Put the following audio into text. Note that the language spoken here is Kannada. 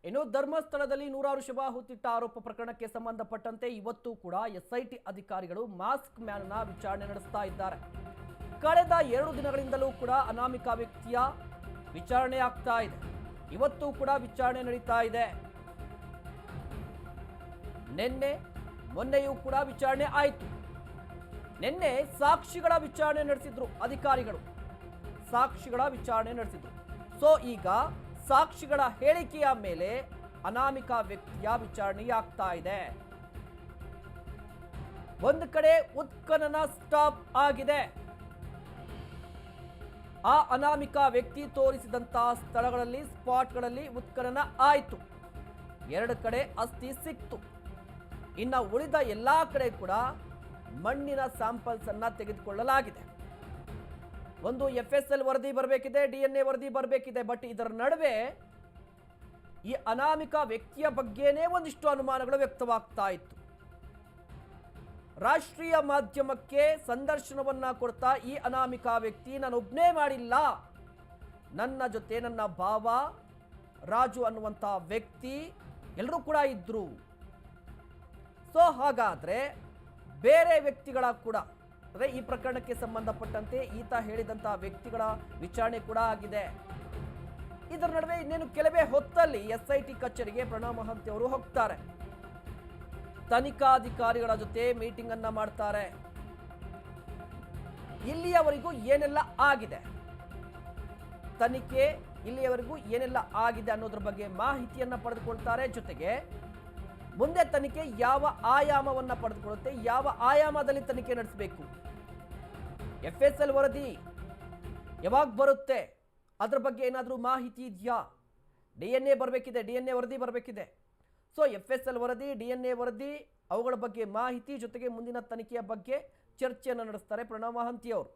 ಇನ್ನು ಧರ್ಮಸ್ಥಳದಲ್ಲಿ ನೂರಾರು ಶವ ಹುತ್ತಿಟ್ಟ ಆರೋಪ ಪ್ರಕರಣಕ್ಕೆ ಸಂಬಂಧಪಟ್ಟಂತೆ ಇವತ್ತು ಕೂಡ ಎಸ್ಐಟಿ ಅಧಿಕಾರಿಗಳು ಮಾಸ್ಕ್ ಮ್ಯಾನ್ನ ವಿಚಾರಣೆ ನಡೆಸ್ತಾ ಇದ್ದಾರೆ. ಕಳೆದ 2 ದಿನಗಳಿಂದಲೂ ಕೂಡ ಅನಾಮಿಕ ವ್ಯಕ್ತಿಯ ವಿಚಾರಣೆ ಆಗ್ತಾ ಇದೆ. ಇವತ್ತು ಕೂಡ ವಿಚಾರಣೆ ನಡೀತಾ ಇದೆ. ಮೊನ್ನೆಯೂ ಕೂಡ ವಿಚಾರಣೆ ಆಯಿತು. ನಿನ್ನೆ ಸಾಕ್ಷಿಗಳ ವಿಚಾರಣೆ ನಡೆಸಿದ್ರು ಅಧಿಕಾರಿಗಳು. ಸಾಕ್ಷಿಗಳ ವಿಚಾರಣೆ ನಡೆಸಿದ್ರು. ಸೊ ಈಗ ಸಾಕ್ಷಿಗಳ ಹೇಳಿಕೆಯ ಮೇಲೆ ಅನಾಮಿಕ ವ್ಯಕ್ತಿಯ ವಿಚಾರಣೆಯಾಗ್ತಾ ಇದೆ. ಒಂದು ಕಡೆ ಉತ್ಖನನ ಸ್ಟಾಪ್ ಆಗಿದೆ. ಆ ಅನಾಮಿಕ ವ್ಯಕ್ತಿ ತೋರಿಸಿದಂತಹ ಸ್ಥಳಗಳಲ್ಲಿ ಸ್ಪಾಟ್ಗಳಲ್ಲಿ ಉತ್ಖನನ ಆಯಿತು. 2 ಕಡೆ ಅಸ್ಥಿ ಸಿಕ್ತು. ಇನ್ನು ಉಳಿದ ಎಲ್ಲಾ ಕಡೆ ಕೂಡ ಮಣ್ಣಿನ ಸ್ಯಾಂಪಲ್ಸ್ ಅನ್ನ ತೆಗೆದುಕೊಳ್ಳಲಾಗಿದೆ. ಒಂದು FSL ವರದಿ ಬರಬೇಕಿದೆ, DNA ವರದಿ ಬರಬೇಕಿದೆ. ಬಟ್ ಇದರ ನಡುವೆ ಈ ಅನಾಮಿಕ ವ್ಯಕ್ತಿಯ ಬಗ್ಗೆನೇ ಒಂದಿಷ್ಟು ಅನುಮಾನಗಳು ವ್ಯಕ್ತವಾಗ್ತಾ ಇತ್ತು. ರಾಷ್ಟ್ರೀಯ ಮಾಧ್ಯಮಕ್ಕೆ ಸಂದರ್ಶನವನ್ನ ಕೊಡ್ತಾ ಈ ಅನಾಮಿಕ ವ್ಯಕ್ತಿ ನಾನೊಬ್ಬನೇ ಮಾಡಿಲ್ಲ, ನನ್ನ ಜೊತೆ ನನ್ನ ಭಾವ ರಾಜು ಅನ್ನುವಂಥ ವ್ಯಕ್ತಿ ಎಲ್ಲರೂ ಕೂಡ ಇದ್ರು. ಸೊ ಹಾಗಾದ್ರೆ ಬೇರೆ ವ್ಯಕ್ತಿಗಳ ಕೂಡ ಅಂದರೆ ಈ ಪ್ರಕರಣಕ್ಕೆ ಸಂಬಂಧಪಟ್ಟಂತೆ ಈತ ಹೇಳಿದಂತಹ ವ್ಯಕ್ತಿಗಳ ವಿಚಾರಣೆ ಕೂಡ ಆಗಿದೆ. ಇದರ ನಡುವೆ ಇನ್ನೇನು ಕೆಲವೇ ಹೊತ್ತಲ್ಲಿ SIT ಕಚೇರಿಗೆ ಪ್ರಣವ್ ಮಹಂತಿ ಅವರು ಹೋಗ್ತಾರೆ. ತನಿಖಾಧಿಕಾರಿಗಳ ಜೊತೆ ಮೀಟಿಂಗ್ ಅನ್ನ ಮಾಡ್ತಾರೆ. ಇಲ್ಲಿಯವರೆಗೂ ಏನೆಲ್ಲ ಆಗಿದೆ, ತನಿಖೆ ಇಲ್ಲಿಯವರೆಗೂ ಏನೆಲ್ಲ ಆಗಿದೆ ಅನ್ನೋದ್ರ ಬಗ್ಗೆ ಮಾಹಿತಿಯನ್ನ ಪಡೆದುಕೊಳ್ತಾರೆ. ಜೊತೆಗೆ ಮುಂದೆ ತನಿಖೆ ಯಾವ ಆಯಾಮವನ್ನ ಪಡೆದುಕೊಳ್ಳುತ್ತೆ, ಯಾವ ಆಯಾಮದಲ್ಲಿ ತನಿಖೆ ನಡೆಸಬೇಕು, FSL ವರದಿ ಯಾವಾಗ ಬರುತ್ತೆ, ಅದ್ರ ಬಗ್ಗೆ ಏನಾದರೂ ಮಾಹಿತಿ ಇದೆಯಾ, DNA ಬರಬೇಕಿದೆ, DNA ವರದಿ ಬರಬೇಕಿದೆ. ಸೊ FSL ವರದಿ, DNA ವರದಿ, ಅವುಗಳ ಬಗ್ಗೆ ಮಾಹಿತಿ ಜೊತೆಗೆ ಮುಂದಿನ ತನಿಖೆಯ ಬಗ್ಗೆ ಚರ್ಚೆಯನ್ನು ನಡೆಸ್ತಾರೆ ಪ್ರಣವ್ ಮಹಂತಿ ಅವರು.